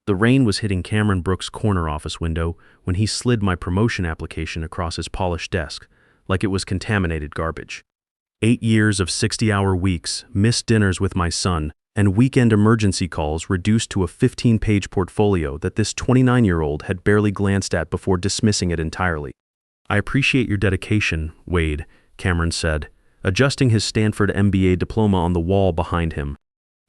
The rain was hitting Cameron Brooks' corner office window when he slid my promotion application across his polished desk, like it was contaminated garbage. 8 years of 60-hour weeks, missed dinners with my son, and weekend emergency calls reduced to a 15-page portfolio that this 29-year-old had barely glanced at before dismissing it entirely. "I appreciate your dedication, Wade," Cameron said, adjusting his Stanford MBA diploma on the wall behind him.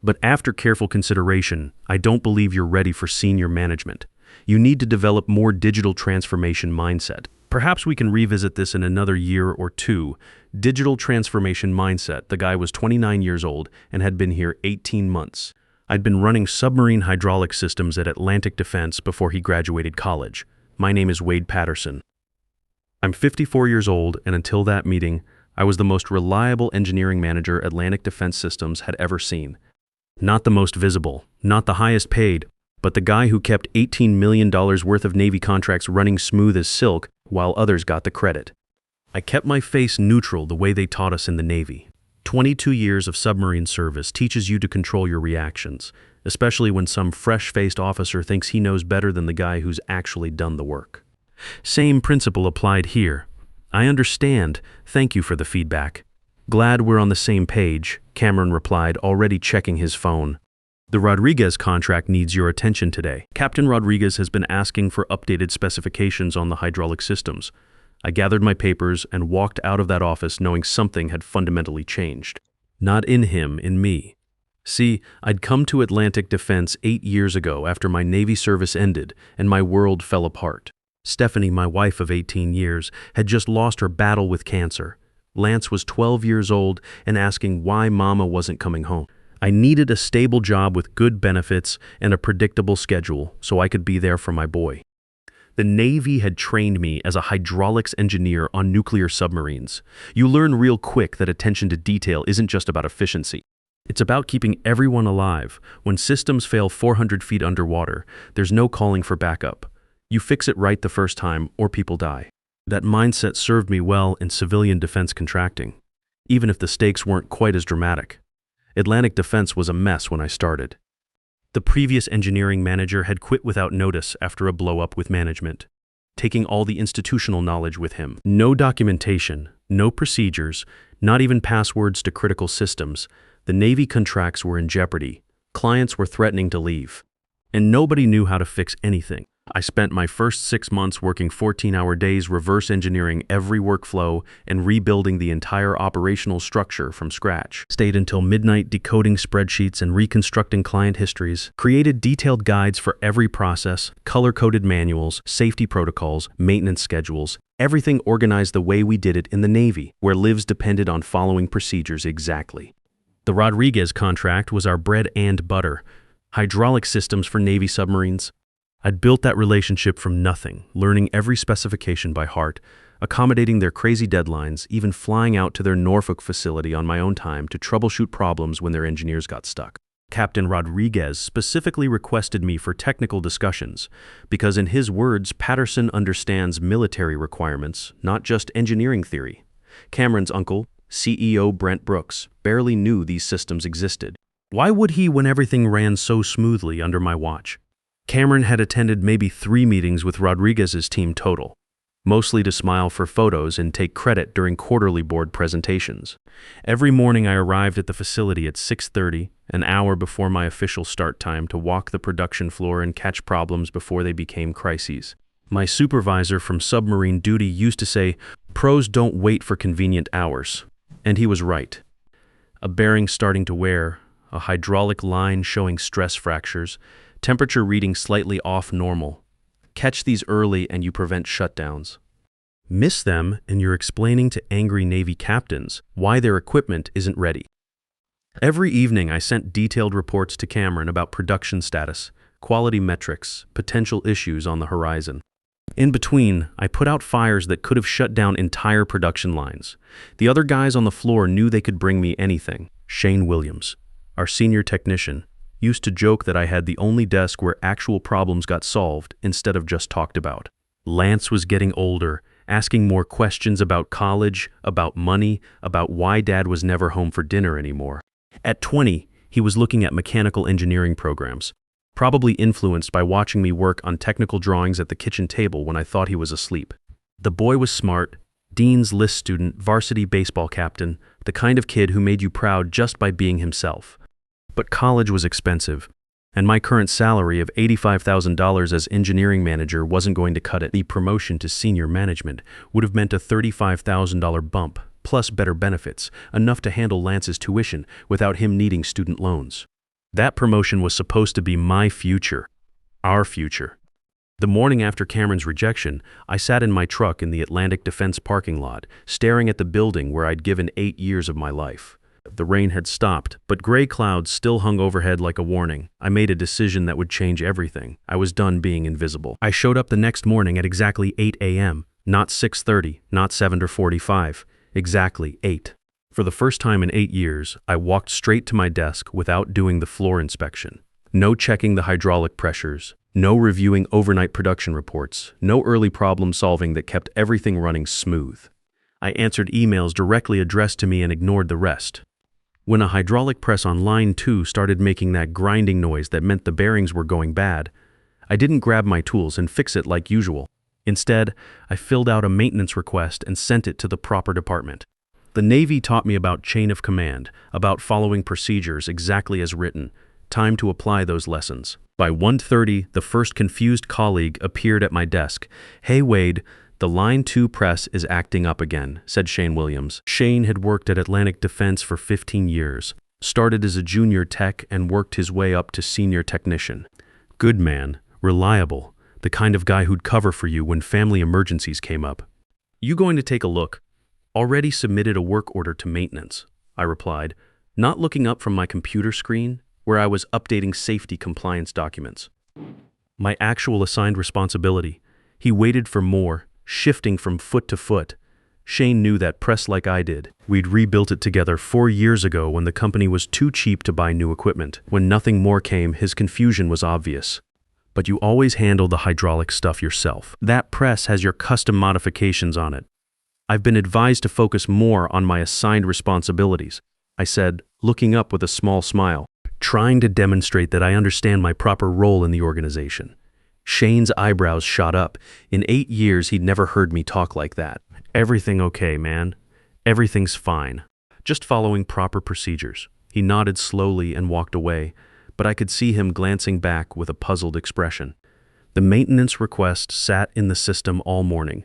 "But after careful consideration, I don't believe you're ready for senior management. You need to develop more digital transformation mindset. Perhaps we can revisit this in another year or two." Digital transformation mindset. The guy was 29 years old and had been here 18 months. I'd been running submarine hydraulic systems at Atlantic Defense before he graduated college. "My name is Wade Patterson. I'm 54 years old, and until that meeting, I was the most reliable engineering manager Atlantic Defense Systems had ever seen. Not the most visible, not the highest paid, but the guy who kept $18 million worth of Navy contracts running smooth as silk while others got the credit. I kept my face neutral the way they taught us in the Navy. 22 years of submarine service teaches you to control your reactions, especially when some fresh-faced officer thinks he knows better than the guy who's actually done the work. Same principle applied here. "I understand. Thank you for the feedback." "Glad we're on the same page," Cameron replied, already checking his phone. "The Rodriguez contract needs your attention today. Captain Rodriguez has been asking for updated specifications on the hydraulic systems." I gathered my papers and walked out of that office knowing something had fundamentally changed. Not in him, in me. See, I'd come to Atlantic Defense 8 years ago after my Navy service ended and my world fell apart. Stephanie, my wife of 18 years, had just lost her battle with cancer. Lance was 12 years old and asking why Mama wasn't coming home. I needed a stable job with good benefits and a predictable schedule so I could be there for my boy. The Navy had trained me as a hydraulics engineer on nuclear submarines. You learn real quick that attention to detail isn't just about efficiency. It's about keeping everyone alive. When systems fail 400 feet underwater, there's no calling for backup. You fix it right the first time or people die. That mindset served me well in civilian defense contracting, even if the stakes weren't quite as dramatic. Atlantic Defense was a mess when I started. The previous engineering manager had quit without notice after a blow-up with management, taking all the institutional knowledge with him. No documentation, no procedures, not even passwords to critical systems. The Navy contracts were in jeopardy. Clients were threatening to leave. And nobody knew how to fix anything. I spent my first 6 months working 14-hour days reverse engineering every workflow and rebuilding the entire operational structure from scratch. Stayed until midnight decoding spreadsheets and reconstructing client histories. Created detailed guides for every process, color-coded manuals, safety protocols, maintenance schedules. Everything organized the way we did it in the Navy, where lives depended on following procedures exactly. The Rodriguez contract was our bread and butter. Hydraulic systems for Navy submarines. I'd built that relationship from nothing, learning every specification by heart, accommodating their crazy deadlines, even flying out to their Norfolk facility on my own time to troubleshoot problems when their engineers got stuck. Captain Rodriguez specifically requested me for technical discussions, because in his words, Patterson understands military requirements, not just engineering theory. Cameron's uncle, CEO Brent Brooks, barely knew these systems existed. Why would he when everything ran so smoothly under my watch? Cameron had attended maybe 3 meetings with Rodriguez's team total, mostly to smile for photos and take credit during quarterly board presentations. Every morning I arrived at the facility at 6:30, an hour before my official start time, to walk the production floor and catch problems before they became crises. My supervisor from submarine duty used to say, "Pros don't wait for convenient hours." And he was right. A bearing starting to wear, a hydraulic line showing stress fractures, temperature reading slightly off normal. Catch these early and you prevent shutdowns. Miss them and you're explaining to angry Navy captains why their equipment isn't ready. Every evening I sent detailed reports to Cameron about production status, quality metrics, potential issues on the horizon. In between, I put out fires that could have shut down entire production lines. The other guys on the floor knew they could bring me anything. Shane Williams, our senior technician, used to joke that I had the only desk where actual problems got solved instead of just talked about. Lance was getting older, asking more questions about college, about money, about why Dad was never home for dinner anymore. At 20, he was looking at mechanical engineering programs. probably influenced by watching me work on technical drawings at the kitchen table when I thought he was asleep. The boy was smart, Dean's List student, varsity baseball captain, the kind of kid who made you proud just by being himself. But college was expensive, and my current salary of $85,000 as engineering manager wasn't going to cut it. The promotion to senior management would have meant a $35,000 bump, plus better benefits, enough to handle Lance's tuition without him needing student loans. That promotion was supposed to be my future, our future. The morning after Cameron's rejection, I sat in my truck in the Atlantic Defense parking lot, staring at the building where I'd given 8 years of my life. The rain had stopped, but gray clouds still hung overhead like a warning. I made a decision that would change everything. I was done being invisible. I showed up the next morning at exactly 8 a.m., not 6:30, not 7:45, exactly 8. For the first time in 8 years, I walked straight to my desk without doing the floor inspection. No checking the hydraulic pressures, no reviewing overnight production reports, no early problem solving that kept everything running smooth. I answered emails directly addressed to me and ignored the rest. When a hydraulic press on line 2 started making that grinding noise that meant the bearings were going bad, I didn't grab my tools and fix it like usual. Instead, I filled out a maintenance request and sent it to the proper department. The Navy taught me about chain of command, about following procedures exactly as written. Time to apply those lessons. By 1:30, the first confused colleague appeared at my desk. "Hey Wade, the line 2 press is acting up again," said Shane Williams. Shane had worked at Atlantic Defense for 15 years, started as a junior tech and worked his way up to senior technician. Good man, reliable, the kind of guy who'd cover for you when family emergencies came up. "You going to take a look?" "Already submitted a work order to maintenance," I replied, not looking up from my computer screen, where I was updating safety compliance documents. My actual assigned responsibility. He waited for more, shifting from foot to foot. Shane knew that press like I did. We'd rebuilt it together 4 years ago when the company was too cheap to buy new equipment. When nothing more came, his confusion was obvious. "But you always handle the hydraulic stuff yourself. That press has your custom modifications on it. I've been advised to focus more on my assigned responsibilities," I said, looking up with a small smile, trying to demonstrate that I understand my proper role in the organization. Shane's eyebrows shot up. In 8 years, he'd never heard me talk like that. "Everything okay, man? Everything's fine. Just following proper procedures." He nodded slowly and walked away, but I could see him glancing back with a puzzled expression. The maintenance request sat in the system all morning.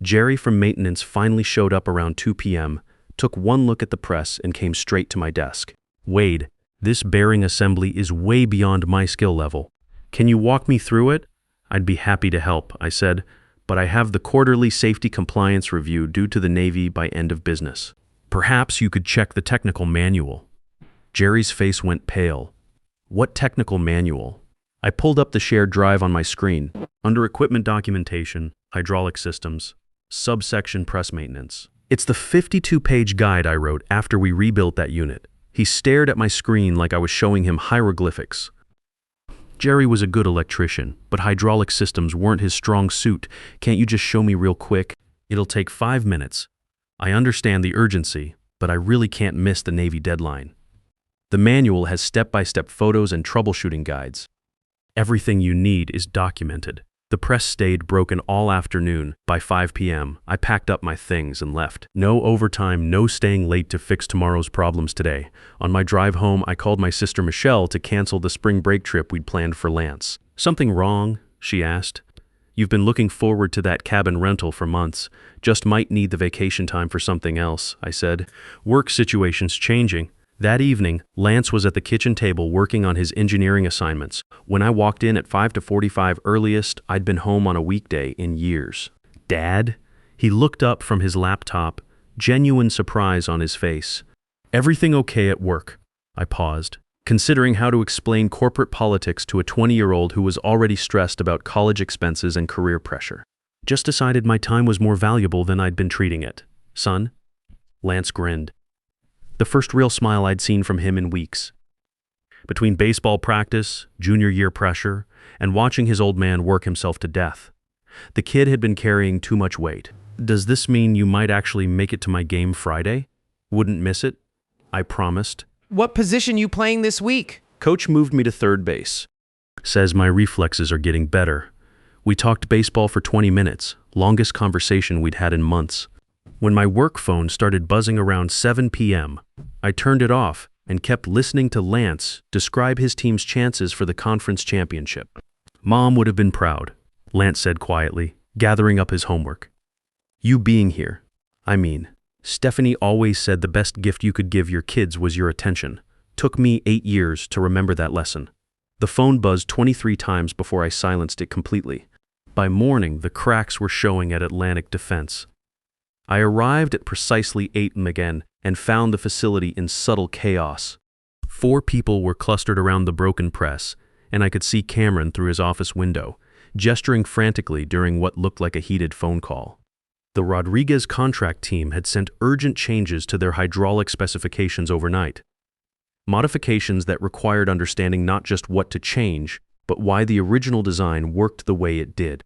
Jerry from maintenance finally showed up around 2 p.m., took one look at the press, and came straight to my desk. "Wade, this bearing assembly is way beyond my skill level. Can you walk me through it?" "I'd be happy to help," I said, "but I have the quarterly safety compliance review due to the Navy by end of business. Perhaps you could check the technical manual." Jerry's face went pale. "What technical manual?" I pulled up the shared drive on my screen. Under equipment documentation, hydraulic systems, subsection press maintenance. "It's the 52-page guide I wrote after we rebuilt that unit." He stared at my screen like I was showing him hieroglyphics. Jerry was a good electrician, but hydraulic systems weren't his strong suit. "Can't you just show me real quick? It'll take 5 minutes. I understand the urgency, but I really can't miss the Navy deadline." The manual has step-by-step photos and troubleshooting guides. Everything you need is documented. The press stayed broken all afternoon. By 5 p.m., I packed up my things and left. No overtime, no staying late to fix tomorrow's problems today. On my drive home, I called my sister Michelle to cancel the spring break trip we'd planned for Lance. "Something wrong?" she asked. "You've been looking forward to that cabin rental for months. Just might need the vacation time for something else," I said. "Work situation's changing." That evening, Lance was at the kitchen table working on his engineering assignments. When I walked in at 5:45 earliest, I'd been home on a weekday in years. "Dad?" He looked up from his laptop, genuine surprise on his face. "Everything okay at work?" I paused, considering how to explain corporate politics to a 20-year-old who was already stressed about college expenses and career pressure. "Just decided my time was more valuable than I'd been treating it, son." Lance grinned. The first real smile I'd seen from him in weeks. Between baseball practice, junior year pressure, and watching his old man work himself to death, the kid had been carrying too much weight. "Does this mean you might actually make it to my game Friday?" "Wouldn't miss it," I promised. What position you playing this week? Coach moved me to third base. Says my reflexes are getting better. We talked baseball for 20 minutes, longest conversation we'd had in months. When my work phone started buzzing around 7 p.m., I turned it off and kept listening to Lance describe his team's chances for the conference championship. Mom would have been proud, Lance said quietly, gathering up his homework. You being here. I mean, Stephanie always said the best gift you could give your kids was your attention. Took me 8 years to remember that lesson. The phone buzzed 23 times before I silenced it completely. By morning, the cracks were showing at Atlantic Defense. I arrived at precisely 8 a.m. again and found the facility in subtle chaos. 4 people were clustered around the broken press, and I could see Cameron through his office window, gesturing frantically during what looked like a heated phone call. The Rodriguez contract team had sent urgent changes to their hydraulic specifications overnight. Modifications that required understanding not just what to change, but why the original design worked the way it did.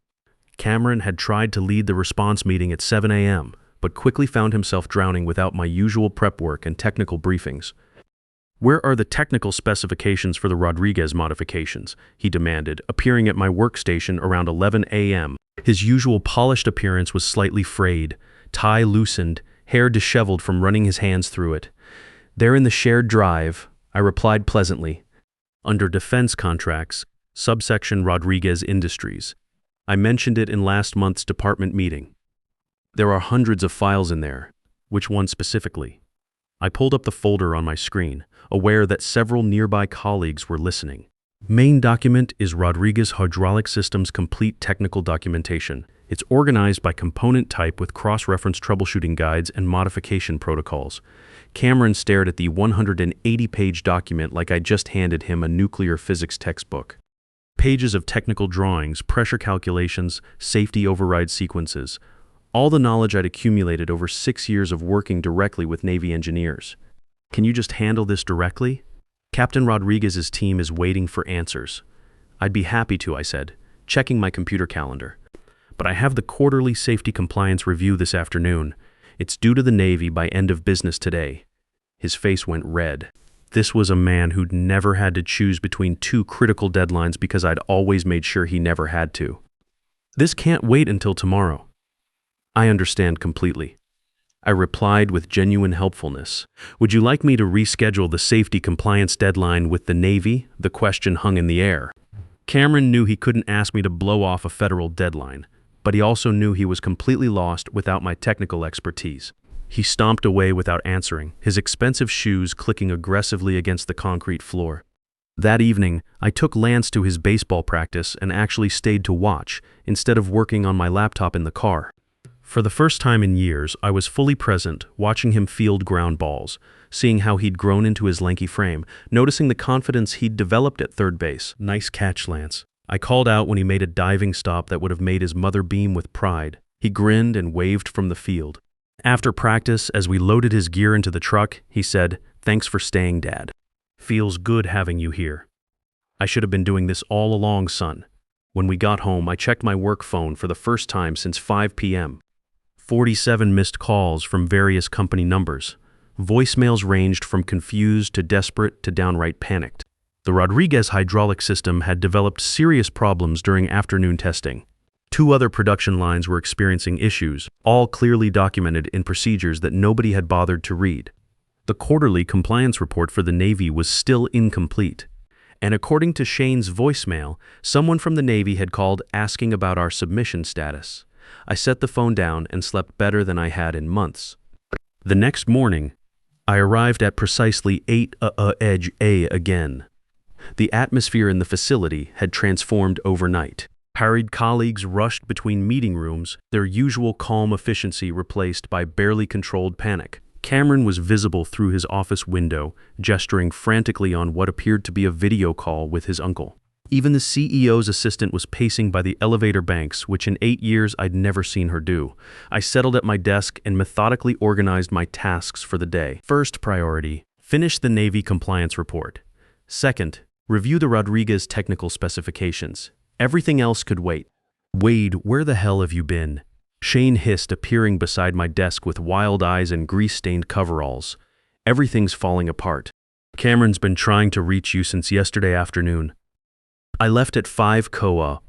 Cameron had tried to lead the response meeting at 7 a.m., but quickly found himself drowning without my usual prep work and technical briefings. Where are the technical specifications for the Rodriguez modifications? He demanded, appearing at my workstation around 11 a.m. His usual polished appearance was slightly frayed, tie loosened, hair disheveled from running his hands through it. There in the shared drive, I replied pleasantly. Under defense contracts, subsection Rodriguez Industries. I mentioned it in last month's department meeting. There are hundreds of files in there. Which one specifically? I pulled up the folder on my screen, aware that several nearby colleagues were listening. Main document is Rodriguez Hydraulic Systems Complete Technical Documentation. It's organized by component type with cross-reference troubleshooting guides and modification protocols. Cameron stared at the 180-page document like I just handed him a nuclear physics textbook. Pages of technical drawings, pressure calculations, safety override sequences. All the knowledge I'd accumulated over 6 years of working directly with Navy engineers. Can you just handle this directly? Captain Rodriguez's team is waiting for answers. I'd be happy to, I said, checking my computer calendar. But I have the quarterly safety compliance review this afternoon. It's due to the Navy by end of business today. His face went red. This was a man who'd never had to choose between 2 critical deadlines because I'd always made sure he never had to. This can't wait until tomorrow. I understand completely. I replied with genuine helpfulness. Would you like me to reschedule the safety compliance deadline with the Navy? The question hung in the air. Cameron knew he couldn't ask me to blow off a federal deadline, but he also knew he was completely lost without my technical expertise. He stomped away without answering, his expensive shoes clicking aggressively against the concrete floor. That evening, I took Lance to his baseball practice and actually stayed to watch, instead of working on my laptop in the car. For the first time in years, I was fully present, watching him field ground balls, seeing how he'd grown into his lanky frame, noticing the confidence he'd developed at third base. Nice catch, Lance. I called out when he made a diving stop that would have made his mother beam with pride. He grinned and waved from the field. After practice, as we loaded his gear into the truck, he said, "Thanks for staying, Dad. Feels good having you here. I should have been doing this all along, son." When we got home, I checked my work phone for the first time since 5 p.m. 47 missed calls from various company numbers. Voicemails ranged from confused to desperate to downright panicked. The Rodriguez hydraulic system had developed serious problems during afternoon testing. 2 other production lines were experiencing issues, all clearly documented in procedures that nobody had bothered to read. The quarterly compliance report for the Navy was still incomplete. And according to Shane's voicemail, someone from the Navy had called asking about our submission status. I set the phone down and slept better than I had in months. The next morning, I arrived at precisely 8 a.m. again. The atmosphere in the facility had transformed overnight. Harried colleagues rushed between meeting rooms, their usual calm efficiency replaced by barely controlled panic. Cameron was visible through his office window, gesturing frantically on what appeared to be a video call with his uncle. Even the CEO's assistant was pacing by the elevator banks, which in 8 years I'd never seen her do. I settled at my desk and methodically organized my tasks for the day. First priority, finish the Navy compliance report. Second, review the Rodriguez technical specifications. Everything else could wait. "Wade, where the hell have you been?" Shane hissed, appearing beside my desk with wild eyes and grease-stained coveralls. "Everything's falling apart. Cameron's been trying to reach you since yesterday afternoon." I left at 5 KOA.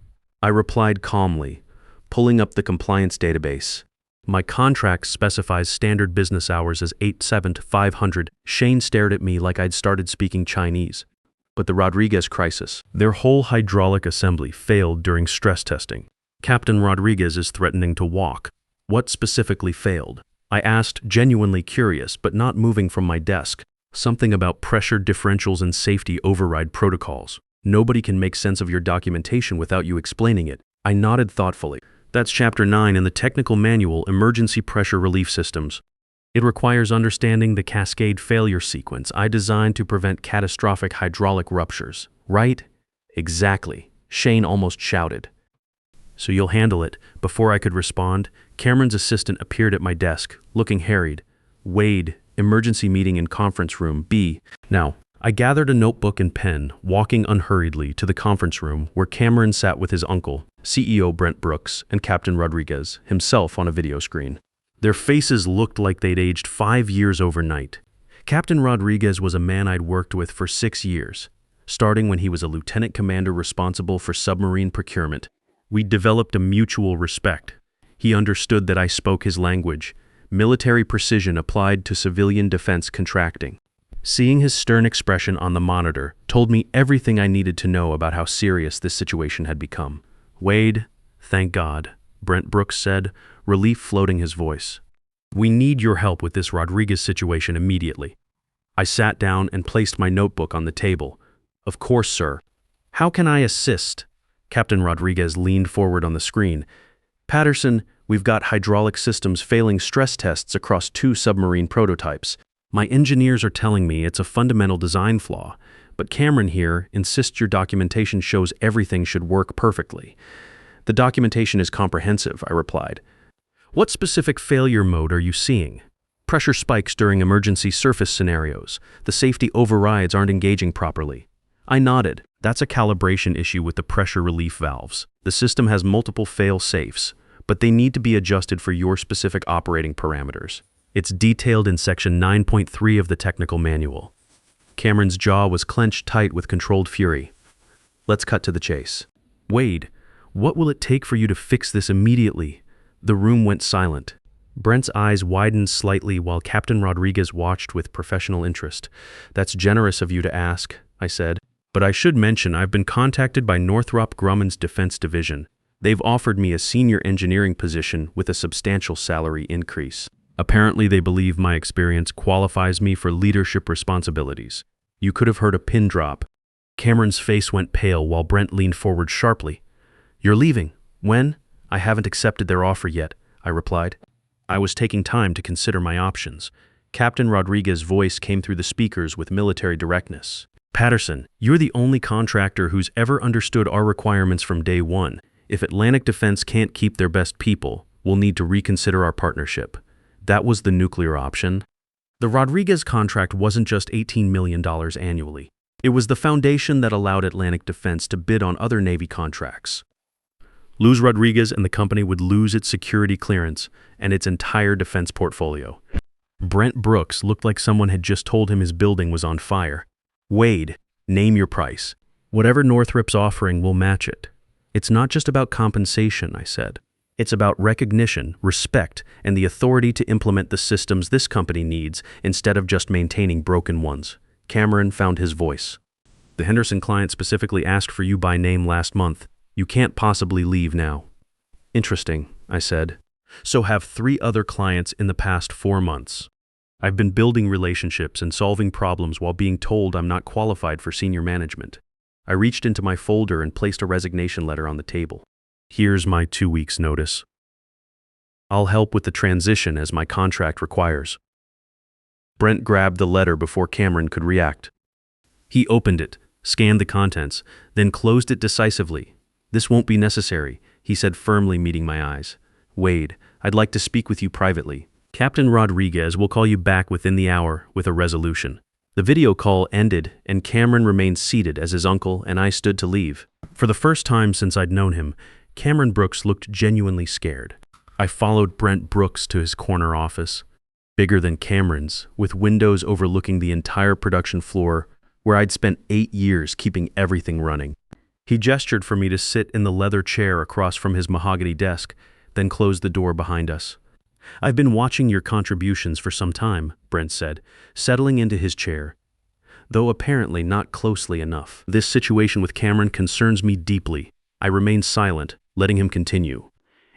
I replied calmly, pulling up the compliance database. My contract specifies standard business hours as 8-7 to 500. Shane stared at me like I'd started speaking Chinese. But the Rodriguez crisis. Their whole hydraulic assembly failed during stress testing. Captain Rodriguez is threatening to walk. What specifically failed? I asked, genuinely curious, but not moving from my desk. Something about pressure differentials and safety override protocols. Nobody can make sense of your documentation without you explaining it. I nodded thoughtfully. That's Chapter 9 in the technical manual, Emergency Pressure Relief Systems. It requires understanding the cascade failure sequence I designed to prevent catastrophic hydraulic ruptures. Right? Exactly. Shane almost shouted. So you'll handle it. Before I could respond, Cameron's assistant appeared at my desk, looking harried. Wade, emergency meeting in conference room B. Now, I gathered a notebook and pen, walking unhurriedly to the conference room where Cameron sat with his uncle, CEO Brent Brooks, and Captain Rodriguez, himself on a video screen. Their faces looked like they'd aged 5 years overnight. Captain Rodriguez was a man I'd worked with for 6 years, starting when he was a lieutenant commander responsible for submarine procurement. We'd developed a mutual respect. He understood that I spoke his language, military precision applied to civilian defense contracting. Seeing his stern expression on the monitor told me everything I needed to know about how serious this situation had become. Wade, thank God, Brent Brooks said, relief floating his voice. We need your help with this Rodriguez situation immediately. I sat down and placed my notebook on the table. Of course, sir. How can I assist? Captain Rodriguez leaned forward on the screen. Patterson, we've got hydraulic systems failing stress tests across 2 submarine prototypes. My engineers are telling me it's a fundamental design flaw, but Cameron here insists your documentation shows everything should work perfectly. The documentation is comprehensive, I replied. What specific failure mode are you seeing? Pressure spikes during emergency surface scenarios. The safety overrides aren't engaging properly. I nodded. That's a calibration issue with the pressure relief valves. The system has multiple fail-safes, but they need to be adjusted for your specific operating parameters. It's detailed in Section 9.3 of the technical manual. Cameron's jaw was clenched tight with controlled fury. Let's cut to the chase. Wade, what will it take for you to fix this immediately? The room went silent. Brent's eyes widened slightly while Captain Rodriguez watched with professional interest. That's generous of you to ask, I said. But I should mention I've been contacted by Northrop Grumman's Defense Division. They've offered me a senior engineering position with a substantial salary increase. Apparently they believe my experience qualifies me for leadership responsibilities. You could have heard a pin drop. Cameron's face went pale while Brent leaned forward sharply. You're leaving. When? I haven't accepted their offer yet, I replied. I was taking time to consider my options. Captain Rodriguez's voice came through the speakers with military directness. Patterson, you're the only contractor who's ever understood our requirements from day one. If Atlantic Defense can't keep their best people, we'll need to reconsider our partnership. That was the nuclear option. The Rodriguez contract wasn't just $18 million annually. It was the foundation that allowed Atlantic Defense to bid on other Navy contracts. Lose Rodriguez and the company would lose its security clearance and its entire defense portfolio. Brent Brooks looked like someone had just told him his building was on fire. Wade, name your price. Whatever Northrop's offering will match it. It's not just about compensation, I said. It's about recognition, respect, and the authority to implement the systems this company needs instead of just maintaining broken ones. Cameron found his voice. The Henderson client specifically asked for you by name last month. You can't possibly leave now. Interesting, I said. So have 3 other clients in the past 4 months. I've been building relationships and solving problems while being told I'm not qualified for senior management. I reached into my folder and placed a resignation letter on the table. Here's my 2 weeks' notice. I'll help with the transition as my contract requires. Brent grabbed the letter before Cameron could react. He opened it, scanned the contents, then closed it decisively. This won't be necessary, he said firmly, meeting my eyes. Wade, I'd like to speak with you privately. Captain Rodriguez will call you back within the hour with a resolution. The video call ended and Cameron remained seated as his uncle and I stood to leave. For the first time since I'd known him, Cameron Brooks looked genuinely scared. I followed Brent Brooks to his corner office, bigger than Cameron's, with windows overlooking the entire production floor where I'd spent 8 years keeping everything running. He gestured for me to sit in the leather chair across from his mahogany desk, then closed the door behind us. "I've been watching your contributions for some time," Brent said, settling into his chair, though apparently not closely enough. "This situation with Cameron concerns me deeply." I remained silent, letting him continue.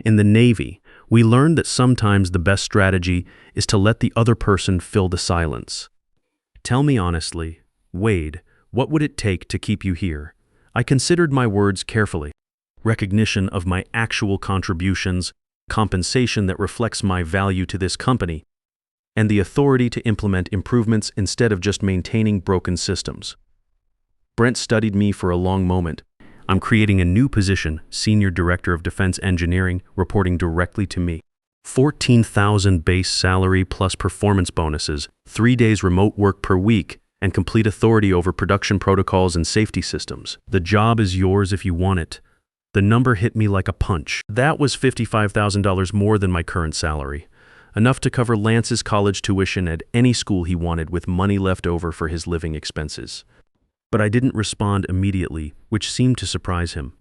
"In the Navy, we learned that sometimes the best strategy is to let the other person fill the silence. Tell me honestly, Wade, what would it take to keep you here?" I considered my words carefully. Recognition of my actual contributions, compensation that reflects my value to this company, and the authority to implement improvements instead of just maintaining broken systems. Brent studied me for a long moment. "I'm creating a new position, Senior Director of Defense Engineering, reporting directly to me. 14,000 base salary plus performance bonuses, 3 days remote work per week, and complete authority over production protocols and safety systems. The job is yours if you want it." The number hit me like a punch. That was $55,000 more than my current salary, enough to cover Lance's college tuition at any school he wanted with money left over for his living expenses. But I didn't respond immediately, which seemed to surprise him.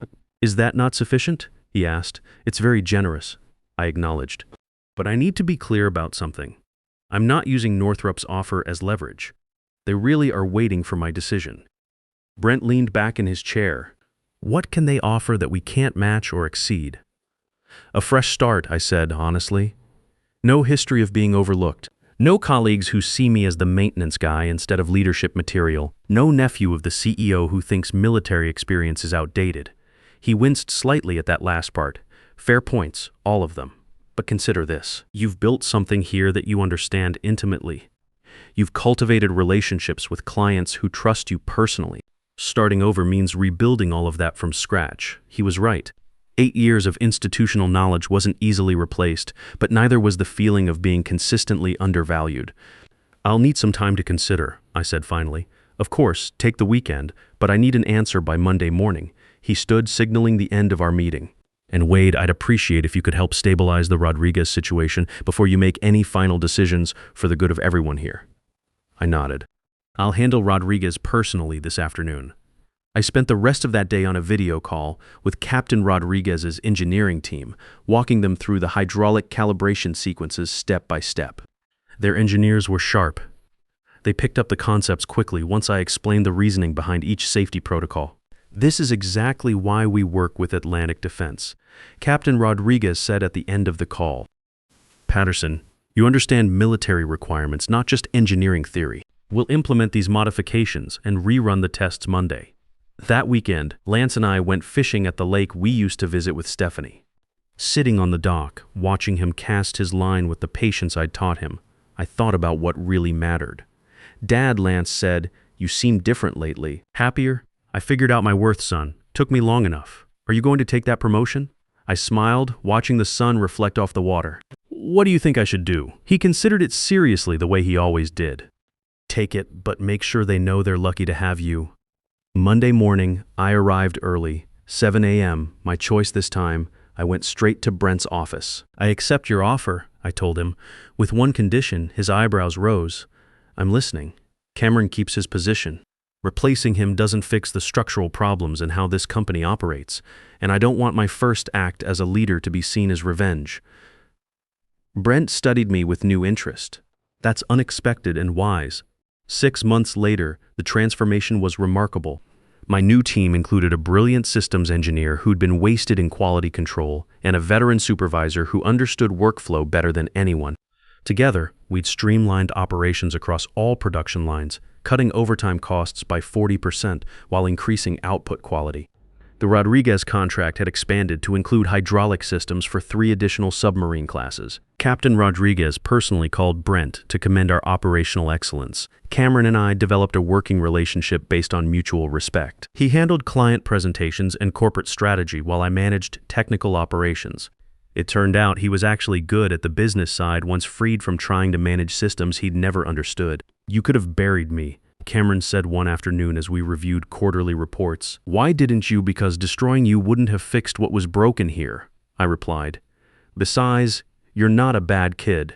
"Is that not sufficient?" he asked. "It's very generous," I acknowledged. "But I need to be clear about something. I'm not using Northrop's offer as leverage. They really are waiting for my decision." Brent leaned back in his chair. "What can they offer that we can't match or exceed?" "A fresh start," I said honestly. "No history of being overlooked. No colleagues who see me as the maintenance guy instead of leadership material. No nephew of the CEO who thinks military experience is outdated." He winced slightly at that last part. "Fair points, all of them. But consider this. You've built something here that you understand intimately. You've cultivated relationships with clients who trust you personally. Starting over means rebuilding all of that from scratch." He was right. 8 years of institutional knowledge wasn't easily replaced, but neither was the feeling of being consistently undervalued. "I'll need some time to consider," I said finally. "Of course, take the weekend, but I need an answer by Monday morning." He stood, signaling the end of our meeting. "And Wade, I'd appreciate if you could help stabilize the Rodriguez situation before you make any final decisions for the good of everyone here." I nodded. "I'll handle Rodriguez personally this afternoon." I spent the rest of that day on a video call with Captain Rodriguez's engineering team, walking them through the hydraulic calibration sequences step by step. Their engineers were sharp. They picked up the concepts quickly once I explained the reasoning behind each safety protocol. "This is exactly why we work with Atlantic Defense," Captain Rodriguez said at the end of the call. "Patterson, you understand military requirements, not just engineering theory. We'll implement these modifications and rerun the tests Monday." That weekend, Lance and I went fishing at the lake we used to visit with Stephanie. Sitting on the dock, watching him cast his line with the patience I'd taught him, I thought about what really mattered. "Dad," Lance said, "you seem different lately. Happier?" "I figured out my worth, son. Took me long enough. Are you going to take that promotion?" I smiled, watching the sun reflect off the water. "What do you think I should do?" He considered it seriously the way he always did. "Take it, but make sure they know they're lucky to have you." Monday morning, I arrived early, 7 a.m., my choice this time. I went straight to Brent's office. "I accept your offer," I told him. "With one condition." His eyebrows rose. "I'm listening." "Cameron keeps his position. Replacing him doesn't fix the structural problems in how this company operates, and I don't want my first act as a leader to be seen as revenge." Brent studied me with new interest. That's unexpected and wise. 6 months later, the transformation was remarkable. My new team included a brilliant systems engineer who'd been wasted in quality control and a veteran supervisor who understood workflow better than anyone. Together, we'd streamlined operations across all production lines, cutting overtime costs by 40% while increasing output quality. The Rodriguez contract had expanded to include hydraulic systems for 3 additional submarine classes. Captain Rodriguez personally called Brent to commend our operational excellence. Cameron and I developed a working relationship based on mutual respect. He handled client presentations and corporate strategy while I managed technical operations. It turned out he was actually good at the business side once freed from trying to manage systems he'd never understood. "You could have buried me," Cameron said one afternoon as we reviewed quarterly reports. "Why didn't you? Because destroying you wouldn't have fixed what was broken here," I replied. "Besides, you're not a bad kid.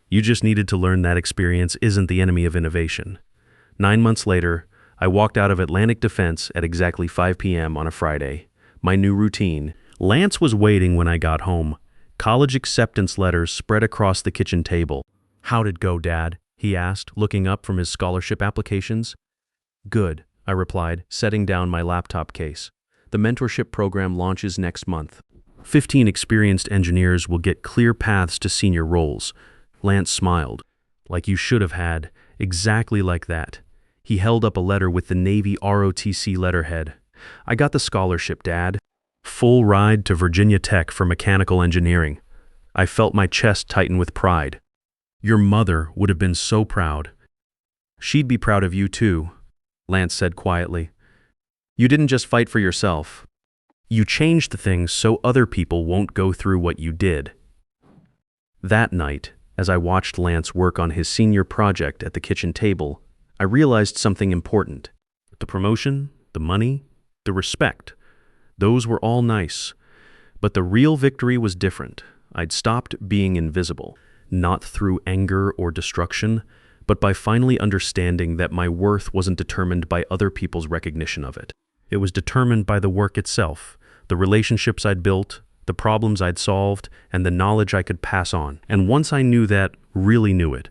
You just needed to learn that experience isn't the enemy of innovation." 9 months later, I walked out of Atlantic Defense at exactly 5 p.m. on a Friday. My new routine. Lance was waiting when I got home. College acceptance letters spread across the kitchen table. "How'd it go, Dad?" he asked, looking up from his scholarship applications. "Good," I replied, setting down my laptop case. "The mentorship program launches next month. 15 experienced engineers will get clear paths to senior roles." Lance smiled. "Like you should have had. Exactly like that." He held up a letter with the Navy ROTC letterhead. "I got the scholarship, Dad. Full ride to Virginia Tech for mechanical engineering." I felt my chest tighten with pride. "Your mother would have been so proud." "She'd be proud of you too," Lance said quietly. "You didn't just fight for yourself. You changed things so other people won't go through what you did." That night, as I watched Lance work on his senior project at the kitchen table, I realized something important. The promotion, the money, the respect. Those were all nice. But the real victory was different. I'd stopped being invisible, not through anger or destruction, but by finally understanding that my worth wasn't determined by other people's recognition of it. It was determined by the work itself, the relationships I'd built, the problems I'd solved, and the knowledge I could pass on. And once I knew that, really knew it,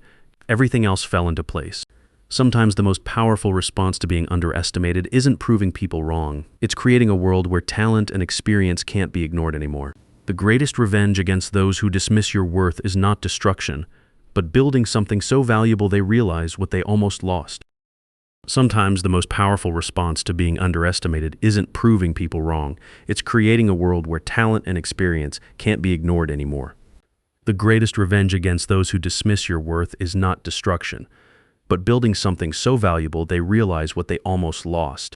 everything else fell into place. Sometimes the most powerful response to being underestimated isn't proving people wrong. It's creating a world where talent and experience can't be ignored anymore. The greatest revenge against those who dismiss your worth is not destruction, but building something so valuable they realize what they almost lost. Sometimes the most powerful response to being underestimated isn't proving people wrong. It's creating a world where talent and experience can't be ignored anymore. The greatest revenge against those who dismiss your worth is not destruction, but building something so valuable they realize what they almost lost.